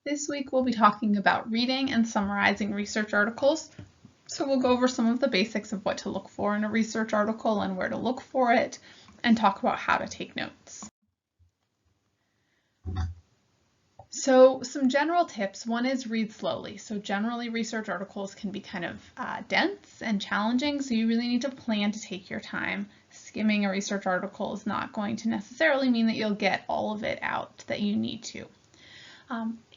This week we'll be talking about reading and summarizing research articles. So we'll go over some of the basics of what to look for in a research article and where to look for it, and talk about how to take notes. So some general tips. One is read slowly. So generally research articles can be kind of dense and challenging, so you really need to plan to take your time. Skimming a research article is not going to necessarily mean that you'll get all of it out that you need to.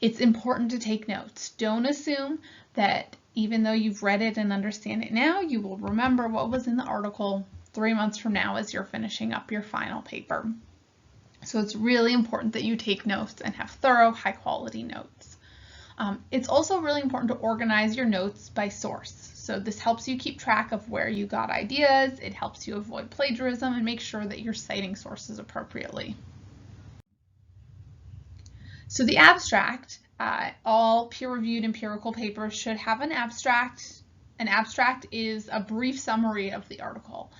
It's important to take notes. Don't assume that even though you've read it and understand it now, you will remember what was in the article 3 months from now as you're finishing up your final paper. So it's really important that you take notes and have thorough, high-quality notes. It's also really important to organize your notes by source. So this helps you keep track of where you got ideas, it helps you avoid plagiarism, and make sure that you're citing sources appropriately. So the abstract, all peer-reviewed empirical papers should have an abstract. An abstract is a brief summary of the article,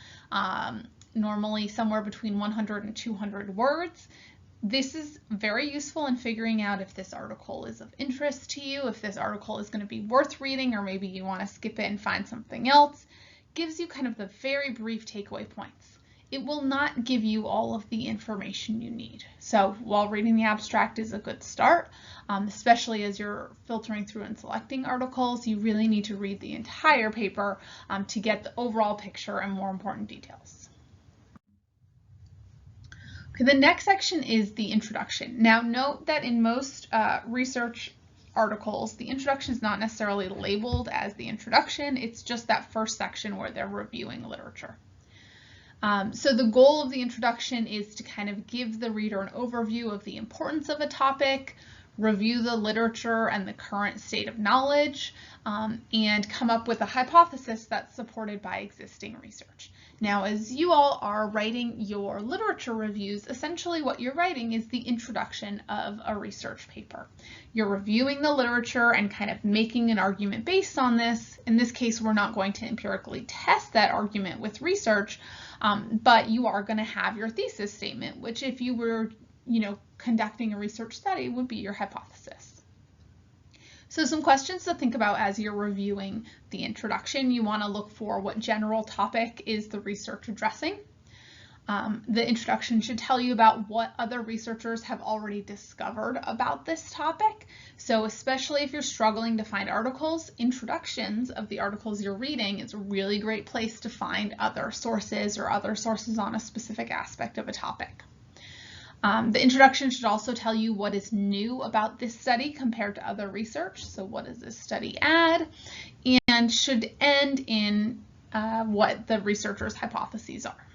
normally somewhere between 100 and 200 words. This is very useful in figuring out if this article is of interest to you, if this article is going to be worth reading, or maybe you want to skip it and find something else. Gives you kind of the very brief takeaway points. It will not give you all of the information you need. So while reading the abstract is a good start, especially as you're filtering through and selecting articles, you really need to read the entire paper to get the overall picture and more important details. Okay, the next section is the introduction. Now note that in most research articles, the introduction is not necessarily labeled as the introduction. It's just that first section where they're reviewing literature. So the goal of the introduction is to kind of give the reader an overview of the importance of a topic, review the literature and the current state of knowledge, and come up with a hypothesis that's supported by existing research. Now, as you all are writing your literature reviews, essentially what you're writing is the introduction of a research paper. You're reviewing the literature and kind of making an argument based on this. In this case, we're not going to empirically test that argument with research, but you are going to have your thesis statement, which if you were, conducting a research study would be your hypothesis. So some questions to think about as you're reviewing the introduction. You want to look for what general topic is the research addressing. The introduction should tell you about what other researchers have already discovered about this topic. So especially if you're struggling to find articles, introductions of the articles you're reading is a really great place to find other sources or other sources on a specific aspect of a topic. The introduction should also tell you what is new about this study compared to other research. So what does this study add? And should end in what the researcher's hypotheses are.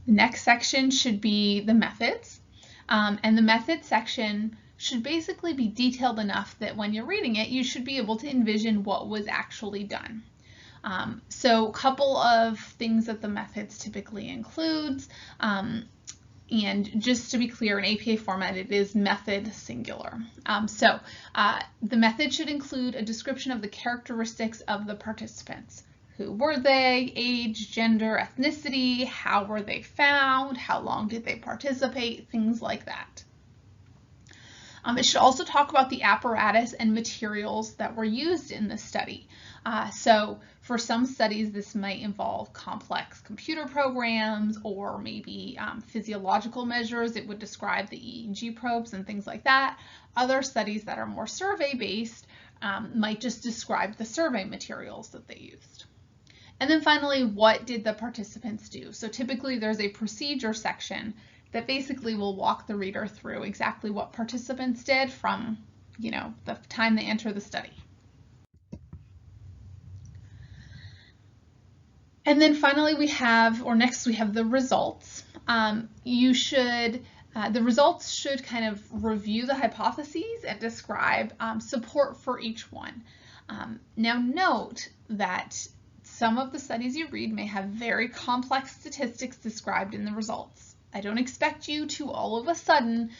The next section should be the methods. And the methods section should basically be detailed enough that when you're reading it, you should be able to envision what was actually done. So a couple of things that the methods typically includes, and just to be clear, in APA format, it is method singular. The method should include a description of the characteristics of the participants. Who were they, age, gender, ethnicity, how were they found, how long did they participate, things like that. It should also talk about the apparatus and materials that were used in the study. So for some studies, this might involve complex computer programs or maybe physiological measures. It would describe the EEG probes and things like that. Other studies that are more survey-based might just describe the survey materials that they used. And then finally, what did the participants do? So typically there's a procedure section that basically will walk the reader through exactly what participants did from, the time they enter the study. And then finally we have the results. The results should kind of review the hypotheses and describe support for each one. Now note that some of the studies you read may have very complex statistics described in the results. I don't expect you to all of a sudden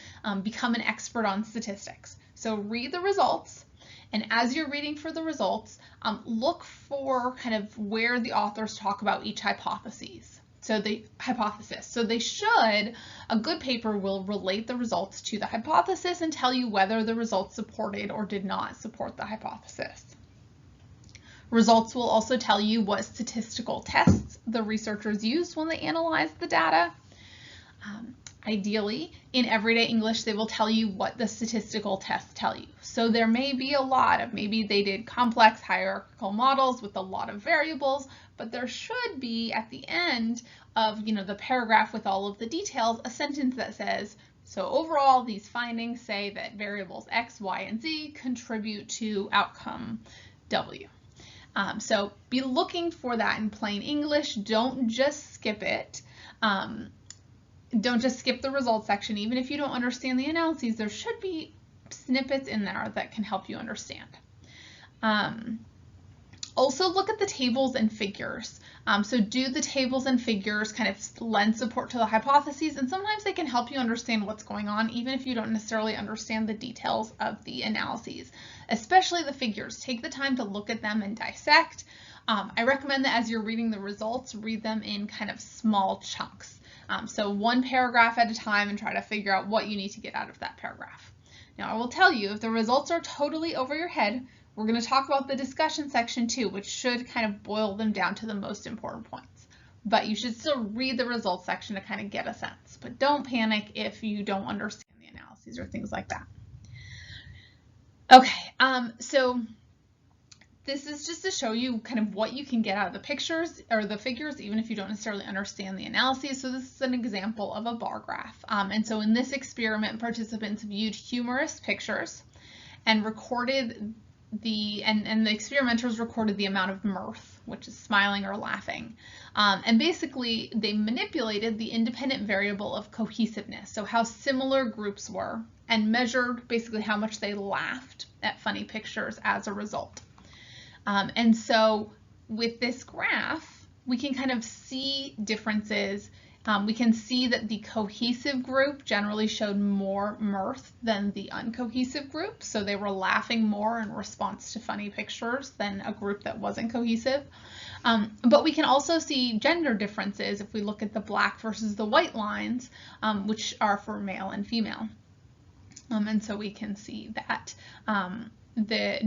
become an expert on statistics. So read the results, and as you're reading for the results, look for kind of where the authors talk about each hypothesis. So the hypothesis. So they should, a good paper will relate the results to the hypothesis and tell you whether the results supported or did not support the hypothesis. Results will also tell you what statistical tests the researchers used when they analyzed the data. Ideally, in everyday English, they will tell you what the statistical tests tell you. So there may be a lot of, maybe they did complex hierarchical models with a lot of variables, but there should be at the end of, the paragraph with all of the details, a sentence that says, so overall, these findings say that variables X, Y, and Z contribute to outcome W. So be looking for that in plain English. Don't just skip it. Don't just skip the results section. Even if you don't understand the analyses, there should be snippets in there that can help you understand. Also look at the tables and figures. So do the tables and figures kind of lend support to the hypotheses, and sometimes they can help you understand what's going on, even if you don't necessarily understand the details of the analyses, especially the figures. Take the time to look at them and dissect. I recommend that as you're reading the results, read them in kind of small chunks. So one paragraph at a time and try to figure out what you need to get out of that paragraph. Now, I will tell you, if the results are totally over your head, we're going to talk about the discussion section too, which should kind of boil them down to the most important points. But you should still read the results section to kind of get a sense. But don't panic if you don't understand the analyses or things like that. Okay, so this is just to show you kind of what you can get out of the pictures or the figures, even if you don't necessarily understand the analyses. So this is an example of a bar graph. And so in this experiment, participants viewed humorous pictures and recorded the experimenters recorded the amount of mirth, which is smiling or laughing. And basically, they manipulated the independent variable of cohesiveness, so how similar groups were, and measured basically how much they laughed at funny pictures as a result. And so with this graph, we can kind of see differences. We can see that the cohesive group generally showed more mirth than the uncohesive group. So they were laughing more in response to funny pictures than a group that wasn't cohesive. But we can also see gender differences if we look at the black versus the white lines, which are for male and female. And so we can see that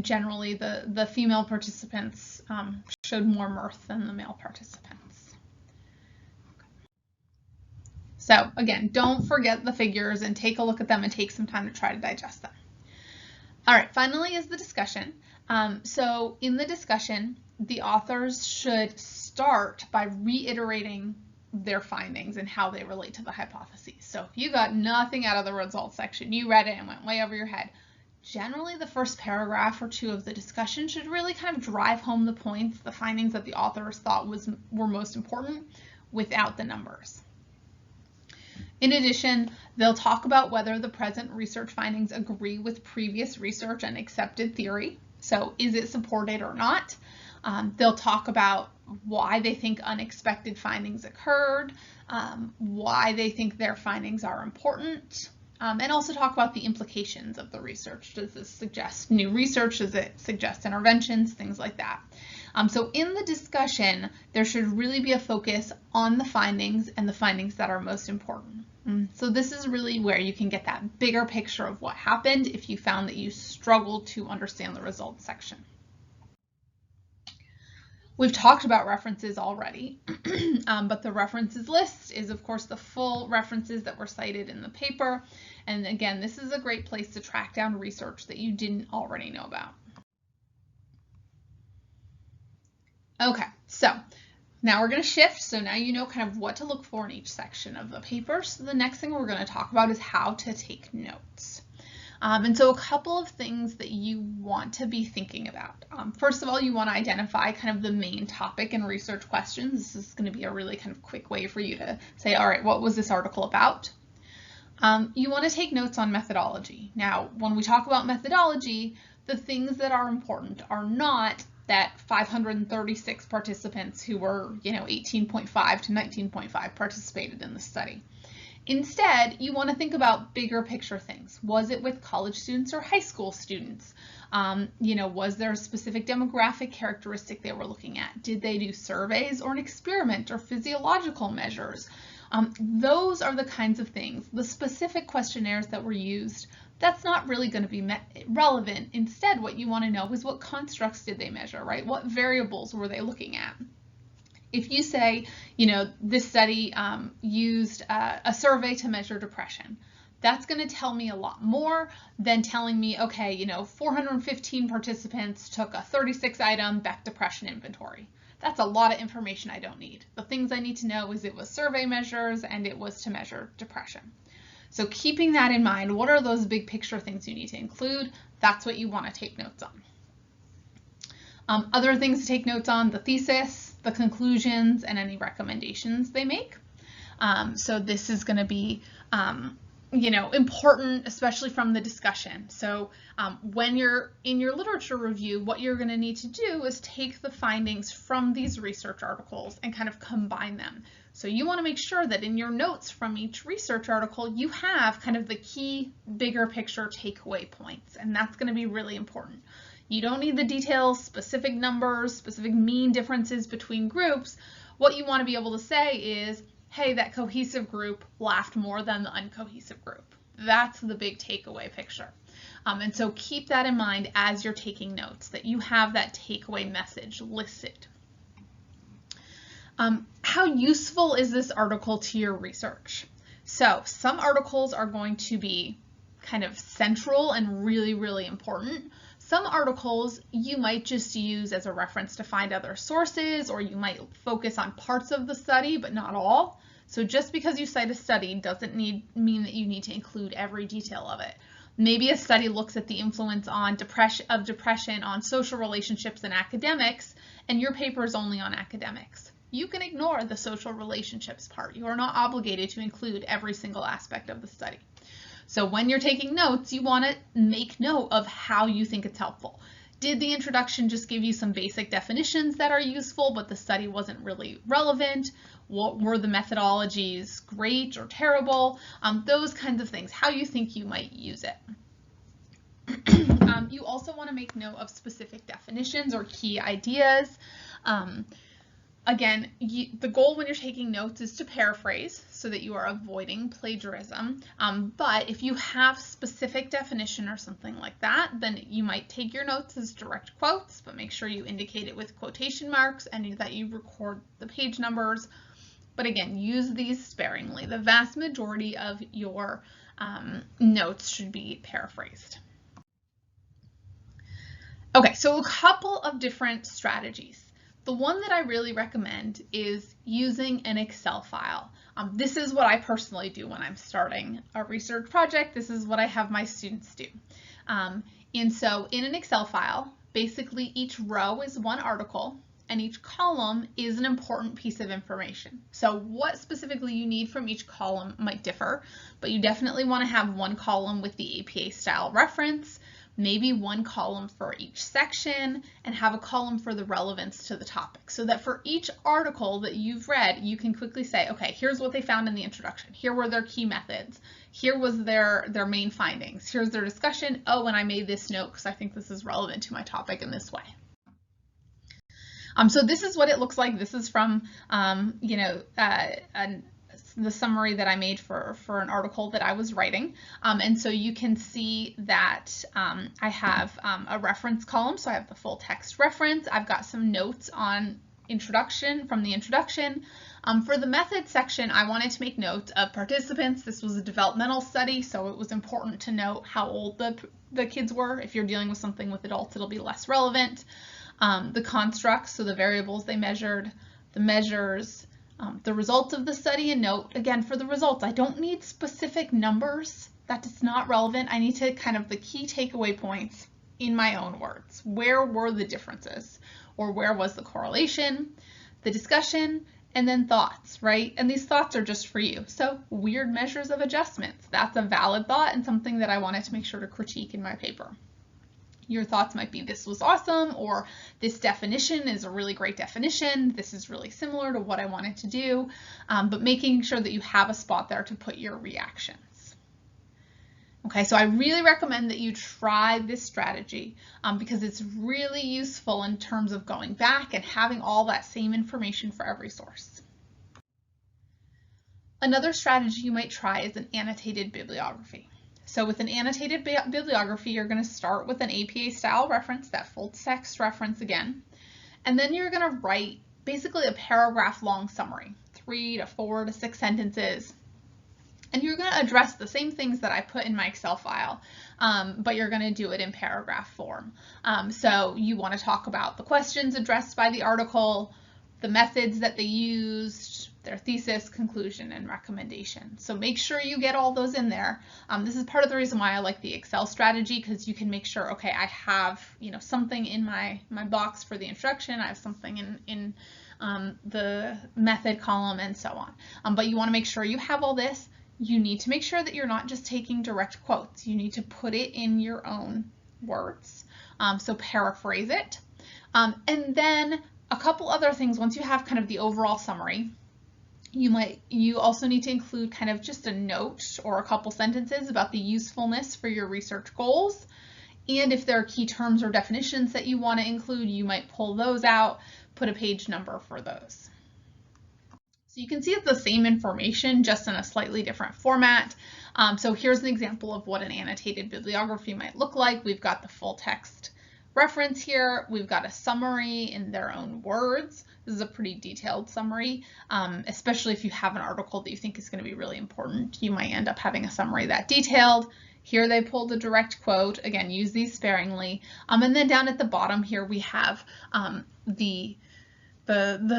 generally the female participants showed more mirth than the male participants. So again, don't forget the figures and take a look at them and take some time to try to digest them. All right, finally is the discussion. So in the discussion, the authors should start by reiterating their findings and how they relate to the hypotheses. So if you got nothing out of the results section, you read it and went way over your head, generally the first paragraph or two of the discussion should really kind of drive home the points, the findings that the authors thought were most important without the numbers. In addition, they'll talk about whether the present research findings agree with previous research and accepted theory. So is it supported or not? They'll talk about why they think unexpected findings occurred, why they think their findings are important, and also talk about the implications of the research. Does this suggest new research? Does it suggest interventions? Things like that. So in the discussion, there should really be a focus on the findings and the findings that are most important. So this is really where you can get that bigger picture of what happened if you found that you struggled to understand the results section. We've talked about references already, but the references list is, of course, the full references that were cited in the paper. And again, this is a great place to track down research that you didn't already know about. Okay, so now we're going to shift. So now you know kind of what to look for in each section of the paper. So the next thing we're going to talk about is how to take notes. And so a couple of things that you want to be thinking about. First of all, you want to identify kind of the main topic and research questions. This is going to be a really kind of quick way for you to say, all right, what was this article about? You want to take notes on methodology. Now, when we talk about methodology, the things that are important are not that 536 participants who were, 18.5 to 19.5 participated in the study. Instead, you want to think about bigger picture things. Was it with college students or high school students? Was there a specific demographic characteristic they were looking at? Did they do surveys or an experiment or physiological measures? Those are the kinds of things, the specific questionnaires that were used, that's not really going to be relevant. Instead, what you want to know is what constructs did they measure, right? What variables were they looking at? If you say, this study used a survey to measure depression, that's going to tell me a lot more than telling me, okay, 415 participants took a 36-item Beck depression inventory. That's a lot of information I don't need. The things I need to know is it was survey measures and it was to measure depression. So keeping that in mind, what are those big picture things you need to include? That's what you want to take notes on. Other things to take notes on: the thesis, the conclusions, and any recommendations they make. So this is going to be important, especially from the discussion. So when you're in your literature review, what you're going to need to do is take the findings from these research articles and kind of combine them. So you want to make sure that in your notes from each research article, you have kind of the key bigger picture takeaway points, and that's going to be really important. You don't need the details, specific numbers, specific mean differences between groups. What you want to be able to say is, hey, that cohesive group laughed more than the uncohesive group. That's the big takeaway picture. And so keep that in mind as you're taking notes, that you have that takeaway message listed. How useful is this article to your research? So some articles are going to be kind of central and really, really important. Some articles you might just use as a reference to find other sources, or you might focus on parts of the study, but not all. So just because you cite a study doesn't mean that you need to include every detail of it. Maybe a study looks at the influence of depression on social relationships and academics, and your paper is only on academics. You can ignore the social relationships part. You are not obligated to include every single aspect of the study. So when you're taking notes, you want to make note of how you think it's helpful. Did the introduction just give you some basic definitions that are useful, but the study wasn't really relevant? What were the methodologies great or terrible? Those kinds of things, how you think you might use it. You also want to make note of specific definitions or key ideas. Again, the goal when you're taking notes is to paraphrase so that you are avoiding plagiarism. But if you have specific definition or something like that, then you might take your notes as direct quotes, but make sure you indicate it with quotation marks and that you record the page numbers. But again, use these sparingly. The vast majority of your notes should be paraphrased. Okay, so a couple of different strategies. The one that I really recommend is using an Excel file. This is what I personally do when I'm starting a research project. This is what I have my students do. And so in an Excel file, basically each row is one article and each column is an important piece of information. So what specifically you need from each column might differ, but you definitely want to have one column with the APA style reference, maybe one column for each section, and have a column for the relevance to the topic, so that for each article that you've read, you can quickly say, okay, here's what they found in the introduction. Here were their key methods. Here was their main findings. Here's their discussion. Oh, and I made this note because I think this is relevant to my topic in this way. So this is what it looks like. This is from, the summary that I made for an article that I was writing. And so you can see that I have a reference column. So I have the full text reference. I've got some notes on from the introduction. For the method section, I wanted to make note of participants. This was a developmental study, so it was important to note how old the kids were. If you're dealing with something with adults, it'll be less relevant. The constructs, so the variables they measured, the measures, the results of the study, and note, again, for the results, I don't need specific numbers. That is not relevant. I need to kind of the key takeaway points in my own words. Where were the differences? Or where was the correlation, the discussion, and then thoughts, right? And these thoughts are just for you. So weird measures of adjustments. That's a valid thought and something that I wanted to make sure to critique in my paper. Your thoughts might be, this was awesome, or this definition is a really great definition. This is really similar to what I wanted to do, but making sure that you have a spot there to put your reactions. Okay, so I really recommend that you try this strategy because it's really useful in terms of going back and having all that same information for every source. Another strategy you might try is an annotated bibliography. So with an annotated bibliography, you're going to start with an APA style reference, that full text reference again, and then you're going to write basically a paragraph long summary, 3 to 4 to 6 sentences. And you're going to address the same things that I put in my Excel file, but you're going to do it in paragraph form. So you want to talk about the questions addressed by the article, the methods that they used, their thesis, conclusion, and recommendation. So make sure you get all those in there. This is part of the reason why I like the Excel strategy, because you can make sure, okay, I have something in my box for the introduction, I have something in the method column, and so on. But you want to make sure you have all this. You need to make sure that you're not just taking direct quotes. You need to put it in your own words. So paraphrase it. And then a couple other things, once you have kind of the overall summary, you also need to include kind of just a note or a couple sentences about the usefulness for your research goals. And if there are key terms or definitions that you want to include, you might pull those out, put a page number for those. So you can see it's the same information, just in a slightly different format. So here's an example of what an annotated bibliography might look like. We've got the full text reference here. We've got a summary in their own words. This is a pretty detailed summary, especially if you have an article that you think is going to be really important. You might end up having a summary that detailed. Here they pulled a direct quote. Again, use these sparingly. And then down at the bottom here, we have the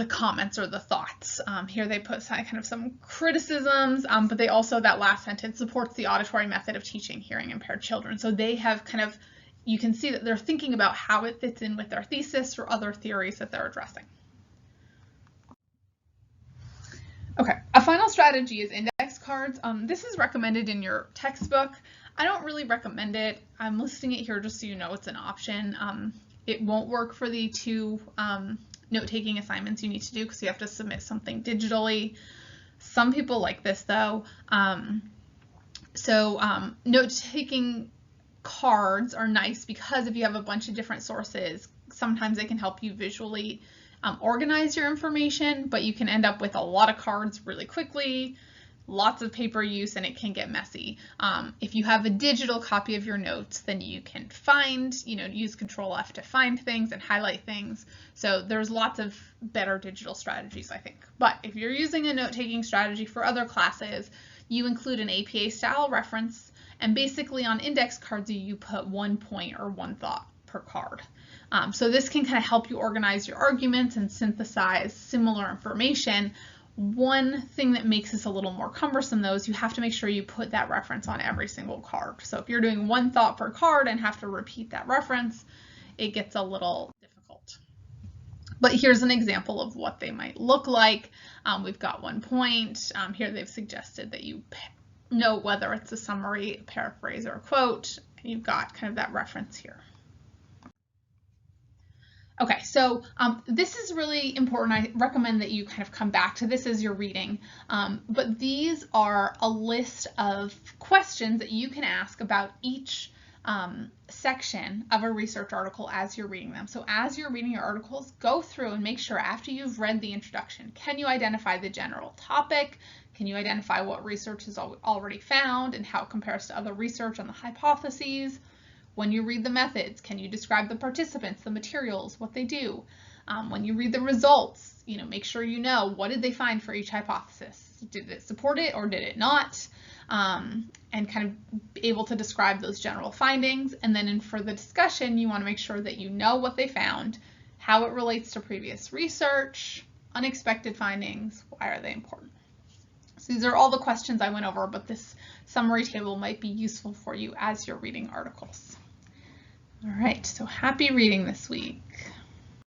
comments or the thoughts. Here they put kind of some criticisms, but they also, that last sentence, supports the auditory method of teaching hearing impaired children. So they have kind of, you can see that they're thinking about how it fits in with their thesis or other theories that they're addressing. Okay, a final strategy is index cards. This is recommended in your textbook. I don't really recommend it. I'm listing it here just so you know it's an option. It won't work for the 2 note-taking assignments you need to do because you have to submit something digitally. Some people like this though. Note-taking cards are nice because if you have a bunch of different sources, sometimes they can help you visually organize your information, but you can end up with a lot of cards really quickly, lots of paper use, and it can get messy. If you have a digital copy of your notes, then you can find, use Control F to find things and highlight things. So there's lots of better digital strategies, I think. But if you're using a note-taking strategy for other classes, you include an APA style reference, and basically on index cards, you put 1 point or 1 thought per card. So this can kind of help you organize your arguments and synthesize similar information. One thing that makes this a little more cumbersome though is you have to make sure you put that reference on every single card. So if you're doing 1 thought per card and have to repeat that reference, it gets a little difficult. But here's an example of what they might look like. We've got 1 point. Here they've suggested that you note whether it's a summary, paraphrase, or a quote. And you've got kind of that reference here. Okay, so this is really important. I recommend that you kind of come back to this as you're reading, but these are a list of questions that you can ask about each section of a research article as you're reading them. So as you're reading your articles, go through and make sure after you've read the introduction, can you identify the general topic? Can you identify what research is already found and how it compares to other research on the hypotheses? When you read the methods, can you describe the participants, the materials, what they do? When you read the results, make sure you know what did they find for each hypothesis. Did it support it or did it not? And kind of be able to describe those general findings. And then for the discussion, you want to make sure that you know what they found, how it relates to previous research, unexpected findings, why are they important? So these are all the questions I went over, but this summary table might be useful for you as you're reading articles. All right, so happy reading this week.